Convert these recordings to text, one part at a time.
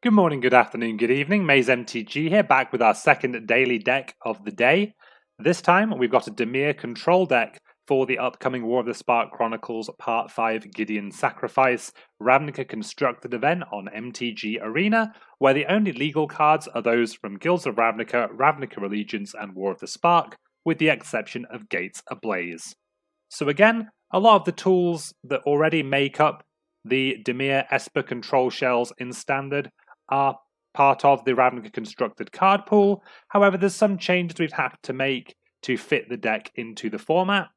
Good morning, good afternoon, good evening. Maze MTG here, back with our second daily deck of the day. This time, we've got a Dimir control deck for the upcoming War of the Spark Chronicles Part 5 Gideon Sacrifice Ravnica Constructed event on MTG Arena, where the only legal cards are those from Guilds of Ravnica, Ravnica Allegiance, and War of the Spark, with the exception of Gates Ablaze. So again, a lot of the tools that already make up the Dimir Esper control shells in Standard are part of the Ravnica constructed card pool. However, there's some changes we've had to make to fit the deck into the format.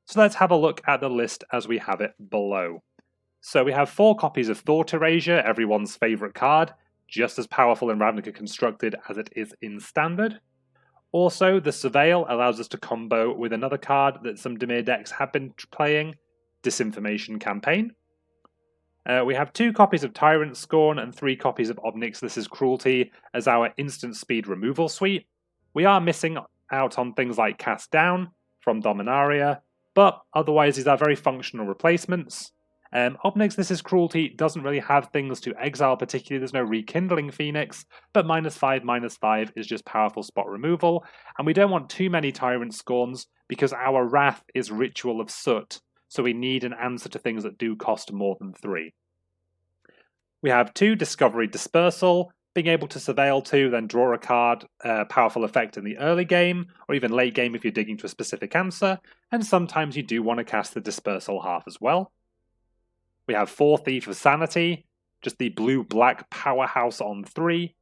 So let's have a look at the list as we have it below. So we have 4 copies of Thought Erasure, everyone's favourite card, just as powerful in Ravnica constructed as it is in Standard. Also, the Surveil allows us to combo with another card that some Dimir decks have been playing, Disinformation Campaign. We have 2 copies of Tyrant, Scorn, and 3 copies of Nixilis' Cruelty as our instant speed removal suite. We are missing out on things like Cast Down from Dominaria, but otherwise these are very functional replacements. Nixilis' Cruelty doesn't really have things to exile particularly, there's no Rekindling Phoenix, but -5/-5 is just powerful spot removal, and we don't want too many Tyrant Scorns because our Wrath is Ritual of Soot, so we need an answer to things that do cost more than 3. We have 2 Discovery Dispersal, being able to surveil 2, then draw a card, powerful effect in the early game, or even late game if you're digging to a specific answer, and sometimes you do want to cast the Dispersal half as well. We have 4 Thief of Sanity, just the blue-black powerhouse on 3.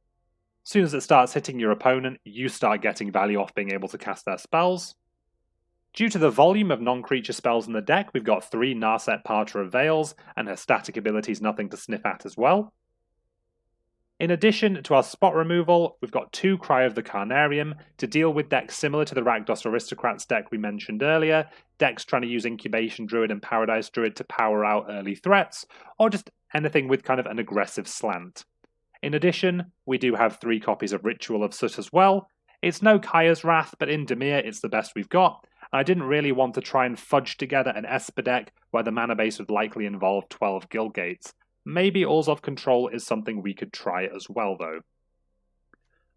As soon as it starts hitting your opponent, you start getting value off being able to cast their spells. Due to the volume of non-creature spells in the deck, we've got 3 Narset Parter of Veils, and her static abilities nothing to sniff at as well. In addition to our spot removal, we've got 2 Cry of the Carnarium to deal with decks similar to the Rakdos Aristocrats deck we mentioned earlier, decks trying to use Incubation Druid and Paradise Druid to power out early threats, or just anything with kind of an aggressive slant. In addition, we do have 3 copies of Ritual of Soot as well. It's no Kaya's Wrath, but in Dimir it's the best we've got. I didn't really want to try and fudge together an Esper deck where the mana base would likely involve 12 Guildgates. Maybe Orzhov Control is something we could try as well, though.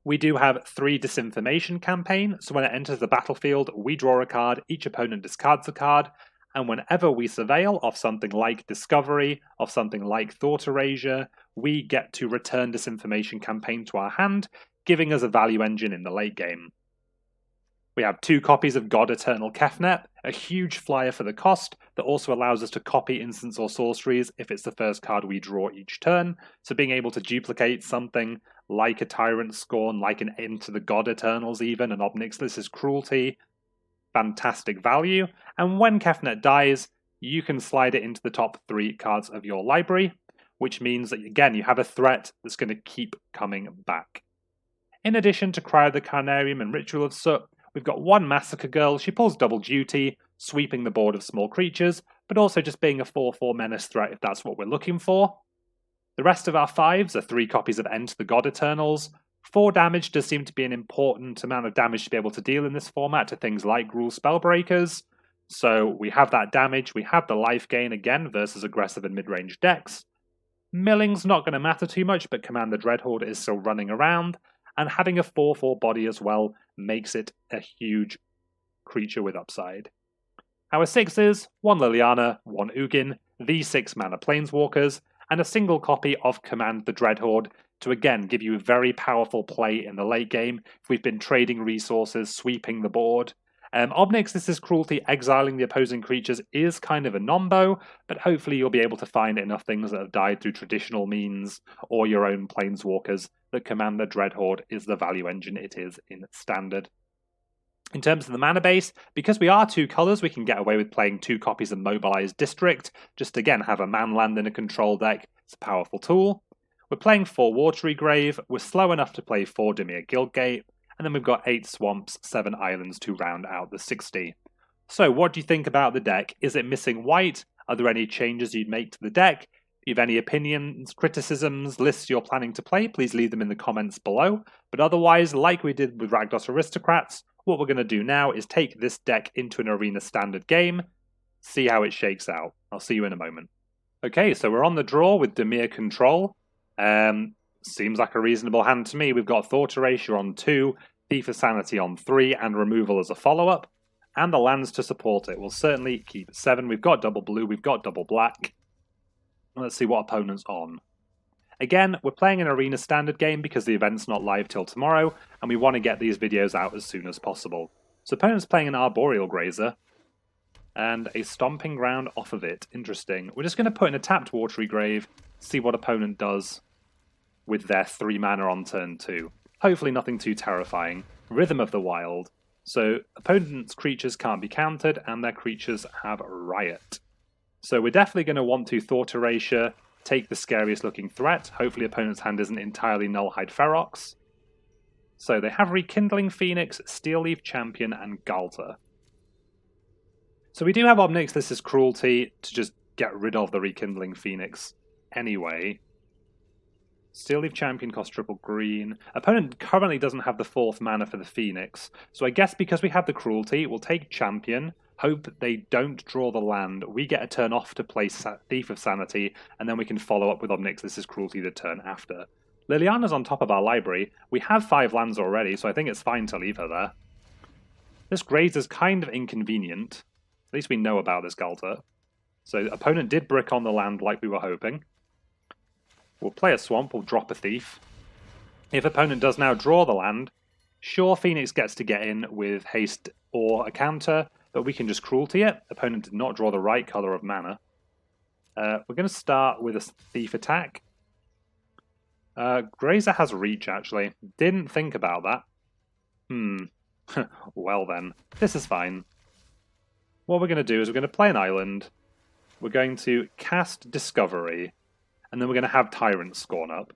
We do have 3 Disinformation Campaign, so when it enters the battlefield, we draw a card, each opponent discards a card, and whenever we surveil off something like Discovery, off something like Thought Erasure, we get to return Disinformation Campaign to our hand, giving us a value engine in the late game. We have 2 copies of God-Eternal Kefnet, a huge flyer for the cost that also allows us to copy instants or sorceries if it's the first card we draw each turn. So being able to duplicate something like a Tyrant Scorn, like an Into the God-Eternals even, an Nixilis' Cruelty, fantastic value. And when Kefnet dies, you can slide it into the top 3 cards of your library, which means that, again, you have a threat that's going to keep coming back. In addition to Cry of the Carnarium and Ritual of Soot, we've got 1 Massacre Girl. She pulls double duty, sweeping the board of small creatures, but also just being a 4/4 menace threat if that's what we're looking for. The rest of our 5s are 3 copies of Enter the God-Eternals. 4 damage does seem to be an important amount of damage to be able to deal in this format to things like Gruul Spellbreakers. So we have that damage, we have the life gain again versus aggressive and mid-range decks. Milling's not going to matter too much, but Command the Dreadhorde is still running around, and having a 4/4 body as well makes it a huge creature with upside. Our 6s, 1 Liliana, 1 Ugin, these 6 mana Planeswalkers, and a single copy of Command the Dreadhorde to again give you a very powerful play in the late game if we've been trading resources, sweeping the board. Nixilis' Cruelty exiling the opposing creatures is kind of a nombo, but hopefully you'll be able to find enough things that have died through traditional means or your own Planeswalkers that Command the Dreadhorde is the value engine it is in Standard. In terms of the mana base, because we are 2 colours, we can get away with playing 2 copies of Mobilized District, just again have a man land in a control deck. It's a powerful tool. We're playing 4 Watery Grave, we're slow enough to play 4 Dimir Guildgate, and then we've got 8 Swamps, 7 Islands to round out the 60. So what do you think about the deck? Is it missing white? Are there any changes you'd make to the deck? If you have any opinions, criticisms, lists you're planning to play, please leave them in the comments below. But otherwise, like we did with Rakdos Aristocrats, what we're going to do now is take this deck into an Arena Standard game, see how it shakes out. I'll see you in a moment. Okay, so we're on the draw with Dimir Control. Seems like a reasonable hand to me. We've got Thought Erasure on 2, Thief of Sanity on 3, and Removal as a follow-up. And the lands to support it. We'll certainly keep 7. We've got double blue, we've got double black. Let's see what opponent's on. Again, we're playing an arena standard game because the event's not live till tomorrow, and we want to get these videos out as soon as possible. So opponent's playing an Arboreal Grazer, and a Stomping Ground off of it. Interesting. We're just going to put in a tapped Watery Grave, see what opponent does with their 3 mana on turn 2. Hopefully nothing too terrifying. Rhythm of the Wild. So opponent's creatures can't be countered, and their creatures have Riot. So we're definitely going to want to Thought Erasure, take the scariest looking threat. Hopefully opponent's hand isn't entirely Nullhide Ferox. So they have Rekindling Phoenix, Steel Leaf Champion, and Galta. So we do have up Nixilis' Cruelty to just get rid of the Rekindling Phoenix anyway. Steel Leaf Champion costs triple green. Opponent currently doesn't have the 4th mana for the Phoenix. So I guess because we have the Cruelty, we'll take Champion, hope they don't draw the land, we get a turn off to play Thief of Sanity, and then we can follow up with Ob Nixilis' Cruelty the turn after. Liliana's on top of our library. We have 5 lands already, so I think it's fine to leave her there. This Grazer's kind of inconvenient. At least we know about this Galta. So opponent did brick on the land like we were hoping. We'll play a Swamp, we'll drop a Thief. If opponent does now draw the land, sure, Phoenix gets to get in with haste or a counter, but we can just Cruelty it. Opponent did not draw the right color of mana. We're going to start with a Thief attack. Grazer has Reach, actually. Didn't think about that. Well then, this is fine. What we're going to do is we're going to play an island. We're going to cast Discovery. And then we're going to have Tyrant Scorn up.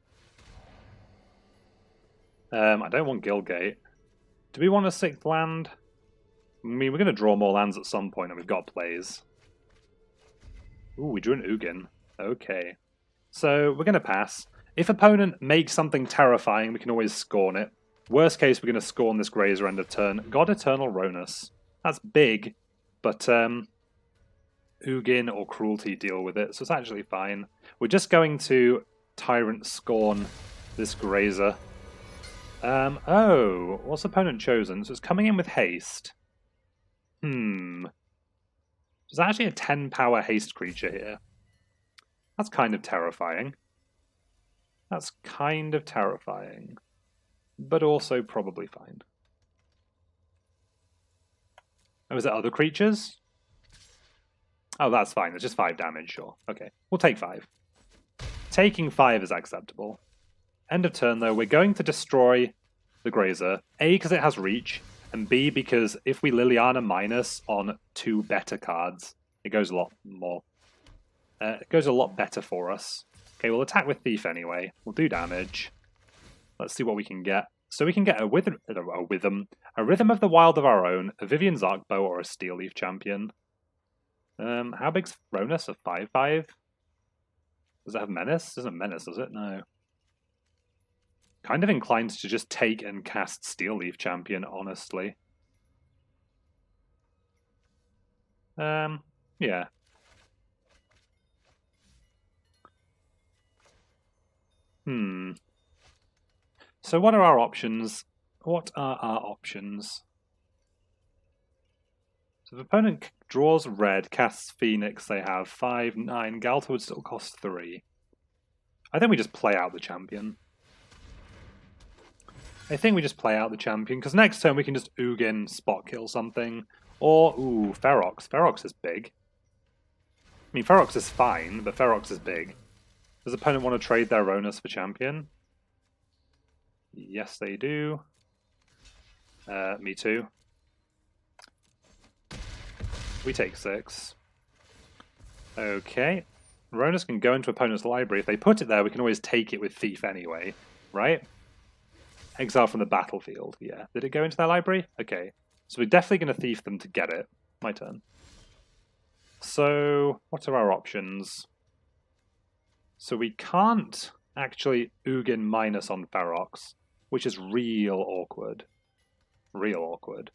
I don't want Guildgate. Do we want a 6th land? I mean, we're going to draw more lands at some point, and we've got plays. Ooh, we drew an Ugin. Okay. So, we're going to pass. If opponent makes something terrifying, we can always Scorn it. Worst case, we're going to Scorn this Grazer end of turn. God-Eternal Kefnet. That's big, but Ugin or Cruelty deal with it, so it's actually fine. We're just going to Tyrant Scorn this Grazer. Oh, what's opponent chosen? So it's coming in with haste. There's actually a 10 power haste creature here. That's kind of terrifying. That's kind of terrifying. But also probably fine. Oh, is there other creatures? Oh, that's fine. It's just 5 damage, sure. Okay, we'll take 5. Taking 5 is acceptable. End of turn, though, we're going to destroy the Grazer. A, because it has Reach, and B, because if we Liliana minus on 2 better cards, it goes a lot more. It goes a lot better for us. Okay, we'll attack with Thief anyway. We'll do damage. Let's see what we can get. So we can get a Rhythm of the Wild of our own, a Vivian's Arcbow, or a Steel Leaf Champion. How big's Ronus? A 5/5? Does it have Menace? It doesn't Menace, does it? No. Kind of inclined to just take and cast Steel Leaf Champion, honestly. Yeah. So what are our options? What are our options? So if opponent draws red, casts Phoenix, they have 5, 9. Galta would still cost 3. I think we just play out the champion. Because next turn we can just Ugin, spot kill something. Or, ooh, Ferox. Ferox is big. I mean, Ferox is fine, but Ferox is big. Does opponent want to trade their Ronus for champion? Yes, they do. Me too. We take 6. Okay. Ronus can go into opponent's library. If they put it there, we can always take it with Thief anyway, right? Exile from the battlefield, yeah. Did it go into their library? Okay. So we're definitely going to Thief them to get it. My turn. So, what are our options? So we can't actually Ugin minus on Ferox, which is real awkward. Real awkward.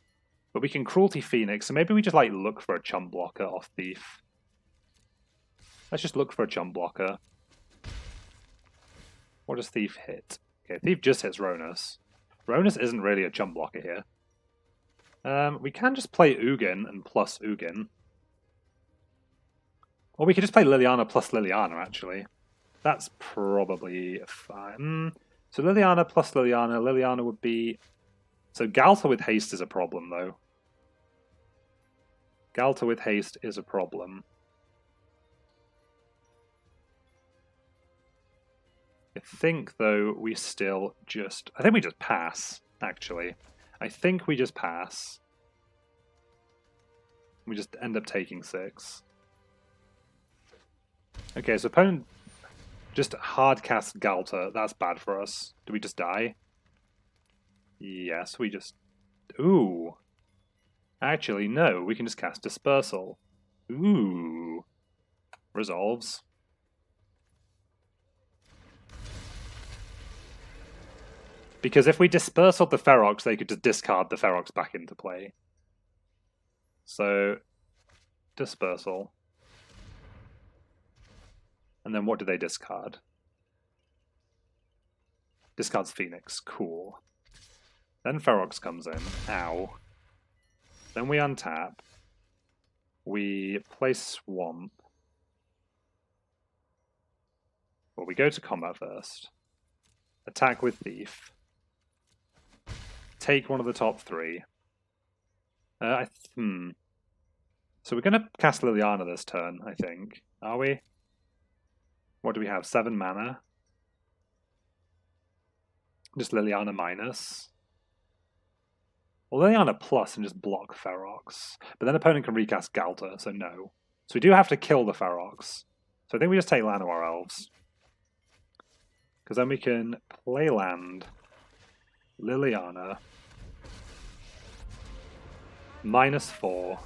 But we can Cruelty Phoenix, so maybe we just like look for a chump blocker off Thief. Let's just look for a chump blocker. What does Thief hit? Okay, Thief just hits Ronus. Ronus isn't really a jump blocker here. We can just play Ugin and plus Ugin. Or we could just play Liliana plus Liliana, actually. That's probably fine. So Liliana plus Liliana. Liliana would be... So Galta with haste is a problem, though. Galta with haste is a problem. I think, though, we still just... I think we just pass, actually. I think we just pass. We just end up taking 6. Okay, so opponent just hard cast Galta. That's bad for us. Do we just die? Yes, we just... Ooh. Actually, no. We can just cast Dispersal. Ooh. Resolves. Because if we dispersaled the Ferox, they could just discard the Ferox back into play. So, Dispersal. And then what do they discard? Discards Phoenix. Cool. Then Ferox comes in. Ow. Then we untap. We play Swamp. Well, we go to combat first. Attack with Thief. Take one of the top 3. So we're going to cast Liliana this turn, I think. Are we? What do we have? 7 mana? Just Liliana minus. Well, Liliana plus and just block Ferox. But then opponent can recast Galta, so no. So we do have to kill the Ferox. So I think we just take Llanowar Elves. Because then we can play land. Liliana. -4.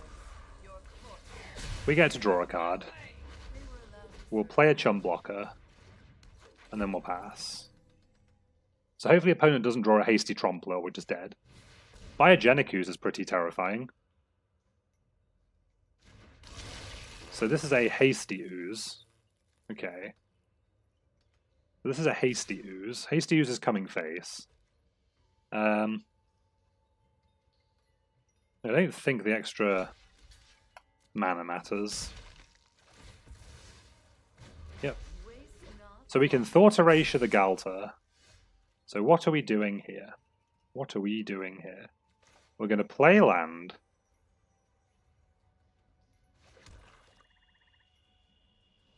We get to draw a card. We'll play a chump blocker. And then we'll pass. So hopefully opponent doesn't draw a hasty Trompler, we're just dead. Biogenicus is pretty terrifying. So this is a hasty ooze. Okay. This is a hasty ooze. Hasty ooze is coming face. I don't think the extra mana matters. Yep. So we can Thought Erasure the Galta. So what are we doing here? What are we doing here? We're going to play land.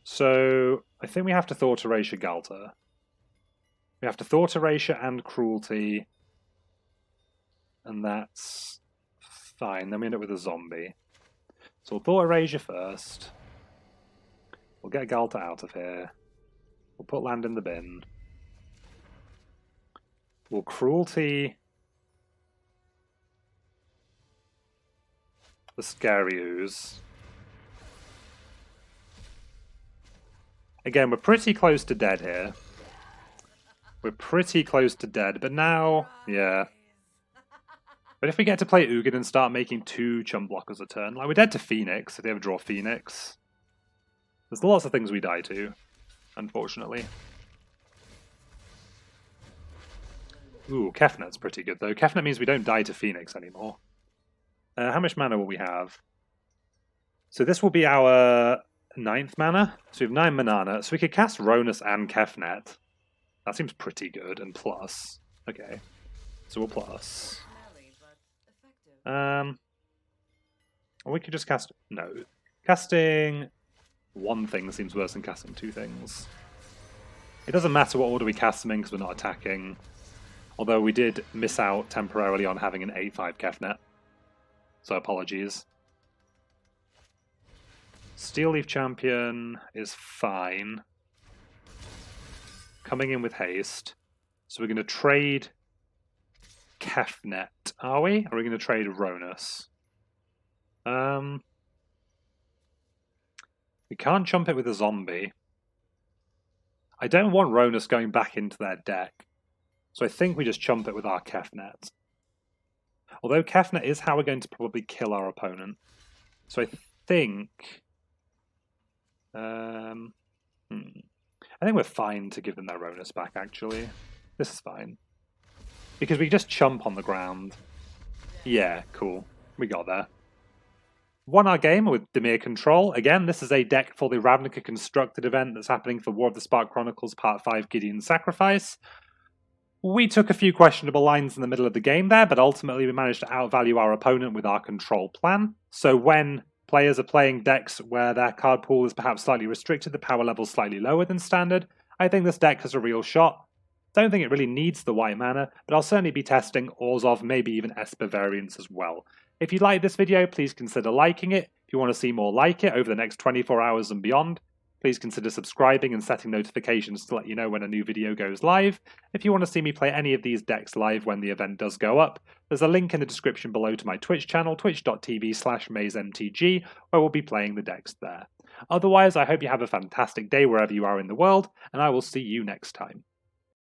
So I think we have to Thought Erasure Galta. We have to Thought Erasure and Cruelty. And that's fine. Then we end up with a zombie. So we'll Thought Erasure first. We'll get Galta out of here. We'll put land in the bin. We'll Cruelty the Scary Ooze. Again, we're pretty close to dead here. We're pretty close to dead, but now, yeah. But if we get to play Ugin and start making 2 chump blockers a turn, like we're dead to Phoenix, if they ever draw Phoenix. There's lots of things we die to, unfortunately. Ooh, Kefnet's pretty good though. Kefnet means we don't die to Phoenix anymore. How much mana will we have? So this will be our 9th mana. So we have 9 mana. So we could cast Ronus and Kefnet. That seems pretty good. And plus. Okay. So we'll plus. Or we could just cast... No. Casting 1 thing seems worse than casting 2 things. It doesn't matter what order we cast them in because we're not attacking. Although we did miss out temporarily on having an 8/5 Kefnet. So apologies. Steel Leaf Champion is fine. Coming in with haste. So we're going to trade Kefnet, are we? Or are we going to trade Ronus? We can't jump it with a zombie. I don't want Ronus going back into their deck. So I think we just chump it with our Kefnet. Although Kefnet is how we're going to probably kill our opponent. So I think... I I think we're fine to give them their Ronus back, actually. This is fine. Because we just chump on the ground. Yeah, cool. We got there. Won our game with Dimir Control. Again, this is a deck for the Ravnica Constructed event that's happening for War of the Spark Chronicles Part 5 Gideon's Sacrifice. We took a few questionable lines in the middle of the game there, but ultimately we managed to outvalue our opponent with our control plan. So when players are playing decks where their card pool is perhaps slightly restricted, the power level slightly lower than standard, I think this deck has a real shot. Don't think it really needs the white mana, but I'll certainly be testing Orzhov, maybe even Esper variants as well. If you like this video, please consider liking it. If you want to see more like it over the next 24 hours and beyond, please consider subscribing and setting notifications to let you know when a new video goes live. If you want to see me play any of these decks live when the event does go up, there's a link in the description below to my Twitch channel, twitch.tv/MazeMTG, where we'll be playing the decks there. Otherwise, I hope you have a fantastic day wherever you are in the world, and I will see you next time.